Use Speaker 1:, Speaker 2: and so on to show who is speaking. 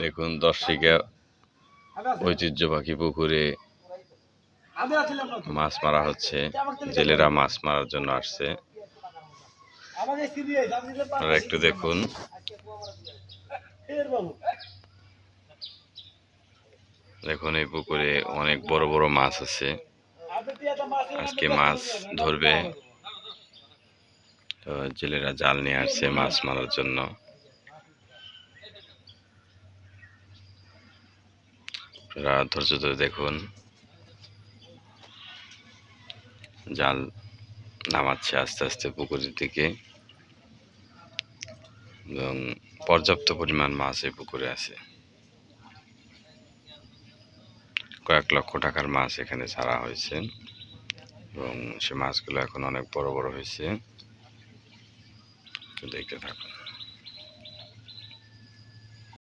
Speaker 1: দেখুন দর্শিকা ঐতিহ্যবাহী পুকুরে মাছ মারা হচ্ছে। জেলেরা মাছ মারার জন্য আসছে। আপনারা একটু দেখুন। দেখুন এই পুকুরে অনেক বড় বড় মাছ আছে। আজকে মাছ ধরবে, তো জেলেরা জাল নিয়ে আসছে মাছ মারার জন্য। আপনারা ধৈর্য ধরে দেখুন। জাল নামাচ্ছে আস্তে আস্তে পুকুরের দিকে এবং পর্যাপ্ত পরিমাণ মাছ এই পুকুরে আছে। কয়েক লক্ষ টাকার মাছ এখানে ছাড়া হয়েছে এবং সে মাছগুলো এখন অনেক বড় বড় হয়েছে। দেখতে থাকুন।